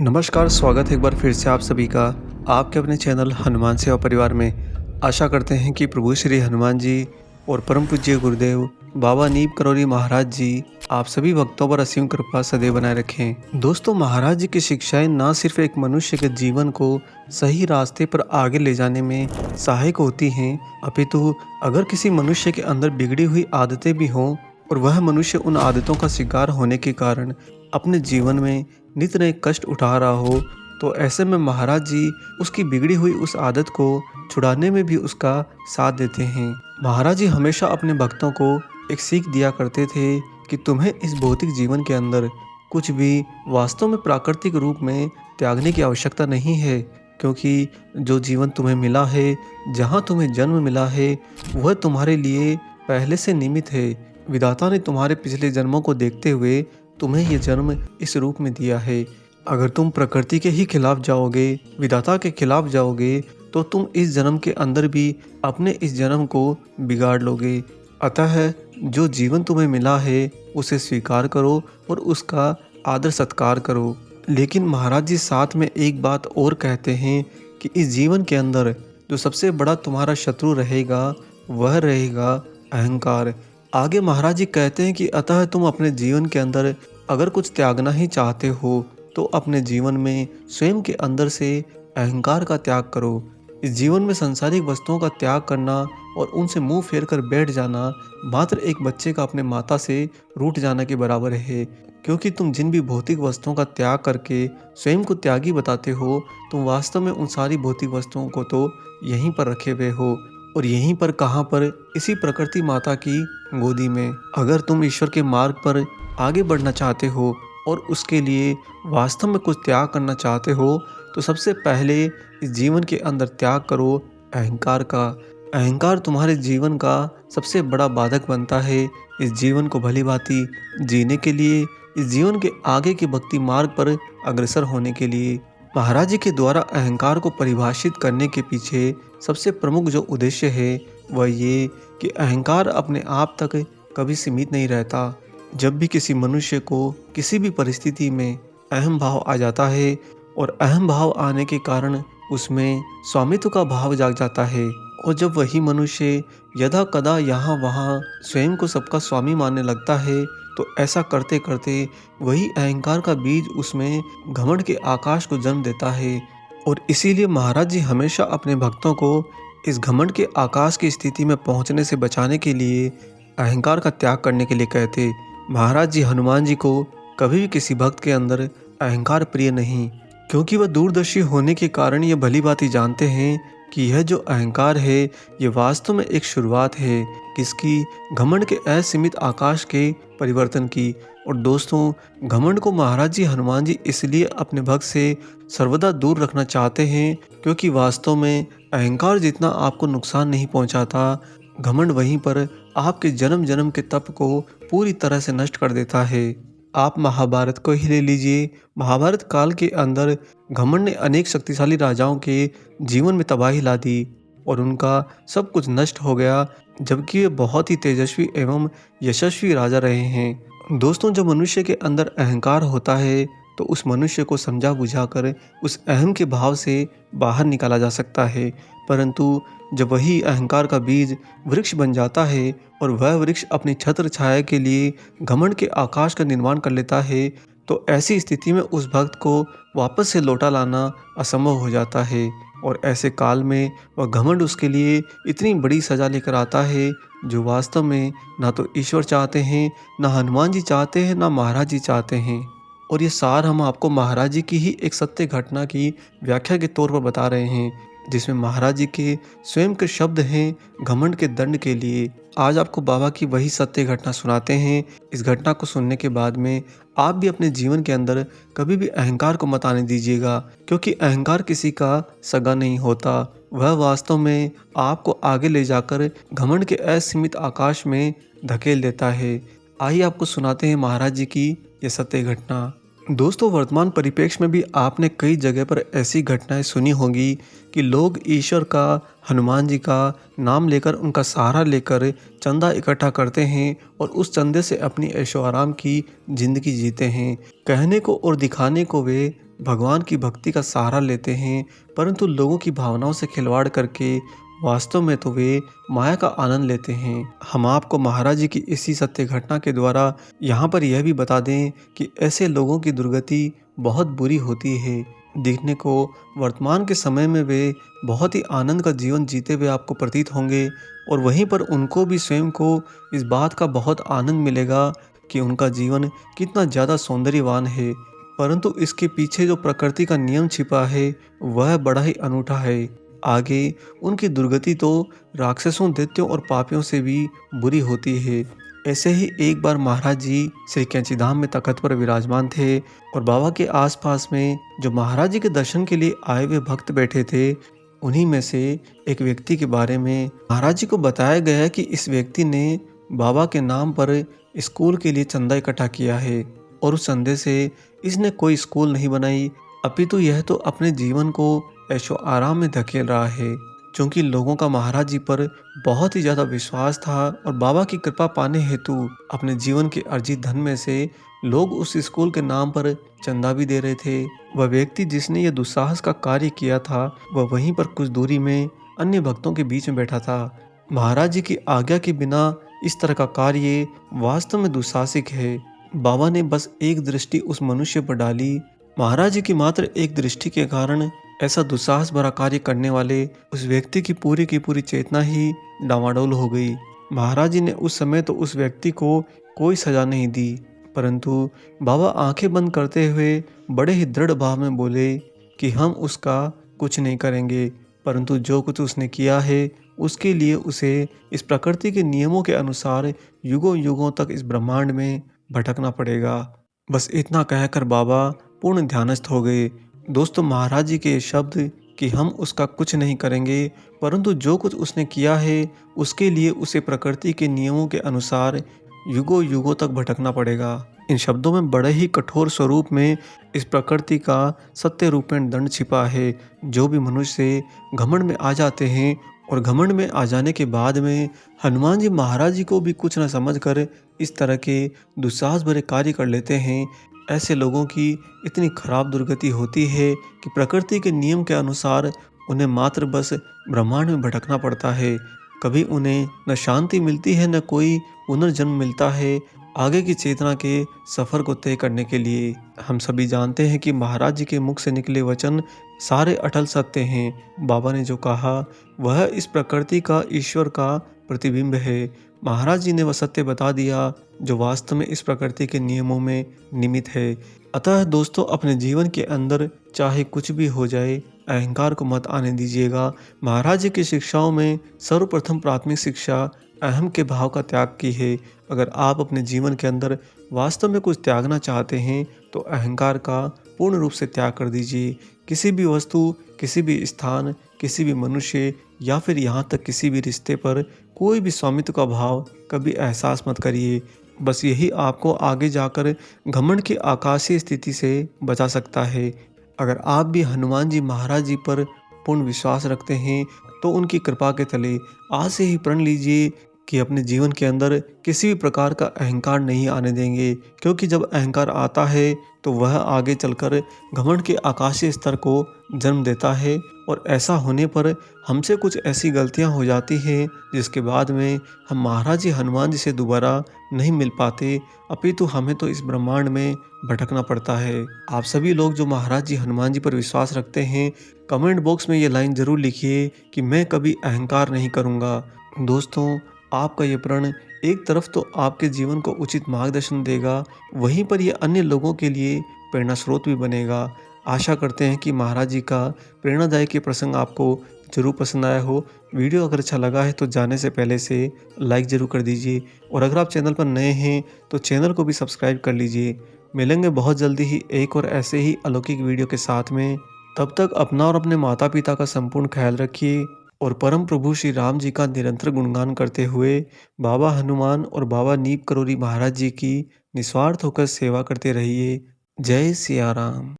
नमस्कार, स्वागत है एक बार फिर से आप सभी का आपके अपने चैनल हनुमान सेवा परिवार में। आशा करते हैं कि प्रभु श्री हनुमान जी और परम पूज्य गुरुदेव बाबा नीम करौरी महाराज जी आप सभी भक्तों पर असीम कृपा सदैव बनाए रखें। दोस्तों, महाराज जी की शिक्षाएं न सिर्फ एक मनुष्य के जीवन को सही रास्ते पर आगे ले जाने में सहायक होती हैं, अपितु अगर किसी मनुष्य के अंदर बिगड़ी हुई आदतें भी हों और वह मनुष्य उन आदतों का शिकार होने के कारण अपने जीवन में नित नए कष्ट उठा रहा हो, तो ऐसे में महाराज जी उसकी बिगड़ी हुई उस आदत को छुड़ाने में भी उसका साथ देते हैं। महाराज जी हमेशा अपने भक्तों को एक सीख दिया करते थे कि तुम्हें इस भौतिक जीवन के अंदर कुछ भी वास्तव में प्राकृतिक रूप में त्यागने की आवश्यकता नहीं है, क्योंकि जो जीवन तुम्हें मिला है, जहाँ तुम्हें जन्म मिला है, वह तुम्हारे लिए पहले से निमित है। विधाता ने तुम्हारे पिछले जन्मों को देखते हुए तुम्हें ये जन्म इस रूप में दिया है। अगर तुम प्रकृति के ही खिलाफ जाओगे, विधाता के खिलाफ जाओगे, तो तुम इस जन्म के अंदर भी अपने इस जन्म को बिगाड़ लोगे। अतः जो जीवन तुम्हें मिला है उसे स्वीकार करो और उसका आदर सत्कार करो। लेकिन महाराज जी साथ में एक बात और कहते हैं कि इस जीवन के अंदर जो सबसे बड़ा तुम्हारा शत्रु रहेगा वह रहेगा अहंकार। आगे महाराज जी कहते हैं कि अतः तुम अपने जीवन के अंदर अगर कुछ त्यागना ही चाहते हो तो अपने जीवन में स्वयं के अंदर से अहंकार का त्याग करो। इस जीवन में सांसारिक वस्तुओं का त्याग करना और उनसे मुंह फेर कर बैठ जाना मात्र एक बच्चे का अपने माता से रूठ जाने के बराबर है, क्योंकि तुम जिन भी भौतिक वस्तुओं का त्याग करके स्वयं को त्यागी बताते हो, तुम वास्तव में उन सारी भौतिक वस्तुओं को तो यहीं पर रखे हुए हो, और यहीं पर कहाँ पर, इसी प्रकृति माता की गोदी में। अगर तुम ईश्वर के मार्ग पर आगे बढ़ना चाहते हो और उसके लिए वास्तव में कुछ त्याग करना चाहते हो, तो सबसे पहले इस जीवन के अंदर त्याग करो अहंकार का। अहंकार तुम्हारे जीवन का सबसे बड़ा बाधक बनता है इस जीवन को भली भांति जीने के लिए, इस जीवन के आगे के भक्ति मार्ग पर अग्रसर होने के लिए। महाराज जी के द्वारा अहंकार को परिभाषित करने के पीछे सबसे प्रमुख जो उद्देश्य है वह ये कि अहंकार अपने आप तक कभी सीमित नहीं रहता। जब भी किसी मनुष्य को किसी भी परिस्थिति में अहम भाव आ जाता है और अहम भाव आने के कारण उसमें स्वामित्व का भाव जाग जाता है, और जब वही मनुष्य यदा कदा यहाँ वहाँ स्वयं को सबका स्वामी मानने लगता है, तो ऐसा करते करते वही अहंकार का बीज उसमें घमंड के आकाश को जन्म देता है। और इसीलिए महाराज जी हमेशा अपने भक्तों को इस घमंड के आकाश की स्थिति में पहुंचने से बचाने के लिए अहंकार का त्याग करने के लिए कहते। महाराज जी हनुमान जी को कभी भी किसी भक्त के अंदर अहंकार प्रिय नहीं, क्योंकि वह दूरदर्शी होने के कारण ये भली भांति जानते हैं कि यह जो अहंकार है ये वास्तव में एक शुरुआत है किसकी, घमंड के असीमित आकाश के परिवर्तन की। और दोस्तों, घमंड को महाराज जी हनुमान जी इसलिए अपने भक्त से सर्वदा दूर रखना चाहते हैं, क्योंकि वास्तव में अहंकार जितना आपको नुकसान नहीं पहुंचाता, घमंड वहीं पर आपके जन्म जन्म के तप को पूरी तरह से नष्ट कर देता है। आप महाभारत को ही ले लीजिए। महाभारत काल के अंदर घमंड ने अनेक शक्तिशाली राजाओं के जीवन में तबाही ला दी और उनका सब कुछ नष्ट हो गया, जबकि वे बहुत ही तेजस्वी एवं यशस्वी राजा रहे हैं। दोस्तों, जब मनुष्य के अंदर अहंकार होता है तो उस मनुष्य को समझा बुझाकर उस अहम के भाव से बाहर निकाला जा सकता है, परंतु जब वही अहंकार का बीज वृक्ष बन जाता है और वह वृक्ष अपनी छत्र छाया के लिए घमंड के आकाश का निर्माण कर लेता है, तो ऐसी स्थिति में उस भक्त को वापस से लौटा लाना असंभव हो जाता है। और ऐसे काल में वह घमंड उसके लिए इतनी बड़ी सजा लेकर आता है जो वास्तव में ना तो ईश्वर चाहते हैं, ना हनुमान जी चाहते हैं, ना महाराज जी चाहते हैं। और ये सार हम आपको महाराज जी की ही एक सत्य घटना की व्याख्या के तौर पर बता रहे हैं, जिसमें महाराज जी के स्वयं के शब्द हैं घमंड के दंड के लिए। आज आपको बाबा की वही सत्य घटना सुनाते हैं। इस घटना को सुनने के बाद में आप भी अपने जीवन के अंदर कभी भी अहंकार को मत आने दीजिएगा, क्योंकि अहंकार किसी का सगा नहीं होता, वह वास्तव में आपको आगे ले जाकर घमंड के असीमित आकाश में धकेल देता है। आइए आपको सुनाते हैं महाराज जी की यह सत्य घटना। दोस्तों, वर्तमान परिप्रेक्ष्य में भी आपने कई जगह पर ऐसी घटनाएं सुनी होंगी कि लोग ईश्वर का, हनुमान जी का नाम लेकर, उनका सहारा लेकर चंदा इकट्ठा करते हैं और उस चंदे से अपनी ऐशो आराम की जिंदगी जीते हैं। कहने को और दिखाने को वे भगवान की भक्ति का सहारा लेते हैं, परंतु लोगों की भावनाओं से खिलवाड़ करके वास्तव में तो वे माया का आनंद लेते हैं। हम आपको महाराज जी की इसी सत्य घटना के द्वारा यहाँ पर यह भी बता दें कि ऐसे लोगों की दुर्गति बहुत बुरी होती है। देखने को वर्तमान के समय में वे बहुत ही आनंद का जीवन जीते हुए आपको प्रतीत होंगे और वहीं पर उनको भी स्वयं को इस बात का बहुत आनंद मिलेगा कि उनका जीवन कितना ज़्यादा सौंदर्यवान है, परंतु इसके पीछे जो प्रकृति का नियम छिपा है वह बड़ा ही अनूठा है। आगे उनकी दुर्गति तो राक्षसों, दैत्यों और पापियों से भी बुरी होती है। ऐसे ही एक बार महाराज जी श्री कैंची धाम में तख्त पर विराजमान थे और बाबा के आसपास में जो महाराज जी के दर्शन के लिए आए हुए भक्त बैठे थे, उन्हीं में से एक व्यक्ति के बारे में महाराज जी को बताया गया है कि इस व्यक्ति ने बाबा के नाम पर स्कूल के लिए चंदा इकट्ठा किया है और उस चंदे से इसने कोई स्कूल नहीं बनाई, अपितु यह तो अपने जीवन को ऐशो आराम में धकेल रहा है। क्योंकि लोगों का महाराज जी पर बहुत ही ज़्यादा विश्वास था और बाबा की कृपा पाने हेतु अपने जीवन के अर्जित धन में से लोग उस स्कूल के नाम पर चंदा भी दे रहे थे। वह व्यक्ति जिसने यह दुस्साहस का कार्य किया था, वह वहीं पर कुछ दूरी में अन्य भक्तों के बीच में बैठा था। महाराज जी की आज्ञा के बिना इस तरह का कार्य वास्तव में दुस्साहसिक है। बाबा ने बस एक दृष्टि उस मनुष्य पर डाली। महाराज जी की मात्र एक दृष्टि के कारण ऐसा दुस्साहस भरा कार्य करने वाले उस व्यक्ति की पूरी चेतना ही डामाडोल हो गई। महाराज जी ने उस समय तो उस व्यक्ति को कोई सजा नहीं दी, परंतु बाबा आंखें बंद करते हुए बड़े ही दृढ़ भाव में बोले कि हम उसका कुछ नहीं करेंगे, परंतु जो कुछ उसने किया है उसके लिए उसे इस प्रकृति के नियमों के अनुसार युगों युगों तक इस ब्रह्मांड में भटकना पड़ेगा। बस इतना कहकर बाबा पूर्ण ध्यानस्थ हो गए। दोस्तों, महाराज जी के ये शब्द कि हम उसका कुछ नहीं करेंगे, परंतु जो कुछ उसने किया है उसके लिए उसे प्रकृति के नियमों के अनुसार युगों युगों तक भटकना पड़ेगा। इन शब्दों में बड़े ही कठोर स्वरूप में इस प्रकृति का सत्य रूपेण दंड छिपा है। जो भी मनुष्य घमंड में आ जाते हैं और घमंड में आ जाने के बाद में हनुमान जी महाराज जी को भी कुछ न समझकर इस तरह के दुस्साहस भरे कार्य कर लेते हैं, ऐसे लोगों की इतनी खराब दुर्गति होती है कि प्रकृति के नियम के अनुसार उन्हें मात्र बस ब्रह्मांड में भटकना पड़ता है। कभी उन्हें न शांति मिलती है, न कोई पुनर्जन्म मिलता है आगे की चेतना के सफर को तय करने के लिए। हम सभी जानते हैं कि महाराज जी के मुख से निकले वचन सारे अटल सत्य हैं। बाबा ने जो कहा वह इस प्रकृति का, ईश्वर का प्रतिबिंब है। महाराज जी ने वह सत्य बता दिया जो वास्तव में इस प्रकृति के नियमों में निमित है। अतः दोस्तों, अपने जीवन के अंदर चाहे कुछ भी हो जाए, अहंकार को मत आने दीजिएगा। महाराज जी की शिक्षाओं में सर्वप्रथम प्राथमिक शिक्षा अहम के भाव का त्याग की है। अगर आप अपने जीवन के अंदर वास्तव में कुछ त्यागना चाहते हैं तो अहंकार का पूर्ण रूप से त्याग कर दीजिए। किसी भी वस्तु, किसी भी स्थान, किसी भी मनुष्य या फिर यहाँ तक किसी भी रिश्ते पर कोई भी स्वामित्व का भाव कभी एहसास मत करिए। बस यही आपको आगे जाकर घमंड की आकाशीय स्थिति से बचा सकता है। अगर आप भी हनुमान जी महाराज जी पर पूर्ण विश्वास रखते हैं तो उनकी कृपा के तले आज से ही प्रण लीजिए कि अपने जीवन के अंदर किसी भी प्रकार का अहंकार नहीं आने देंगे, क्योंकि जब अहंकार आता है तो वह आगे चलकर घमंड के आकाशीय स्तर को जन्म देता है और ऐसा होने पर हमसे कुछ ऐसी गलतियां हो जाती हैं जिसके बाद में हम महाराज जी हनुमान जी से दोबारा नहीं मिल पाते, अपितु हमें तो इस ब्रह्मांड में भटकना पड़ता है। आप सभी लोग जो महाराज जी हनुमान जी पर विश्वास रखते हैं, कमेंट बॉक्स में ये लाइन जरूर लिखिए कि मैं कभी अहंकार नहीं करूँगा। दोस्तों, आपका ये प्रण एक तरफ तो आपके जीवन को उचित मार्गदर्शन देगा, वहीं पर यह अन्य लोगों के लिए प्रेरणा स्रोत भी बनेगा। आशा करते हैं कि महाराज जी का प्रेरणादायक ये प्रसंग आपको जरूर पसंद आया हो। वीडियो अगर अच्छा लगा है तो जाने से पहले से लाइक जरूर कर दीजिए और अगर आप चैनल पर नए हैं तो चैनल को भी सब्सक्राइब कर लीजिए। मिलेंगे बहुत जल्दी ही एक और ऐसे ही अलौकिक वीडियो के साथ में। तब तक अपना और अपने माता पिता का संपूर्ण ख्याल रखिए और परम प्रभु श्री राम जी का निरंतर गुणगान करते हुए बाबा हनुमान और बाबा नीप करोरी महाराज जी की निस्वार्थ होकर सेवा करते रहिए। जय सिया राम।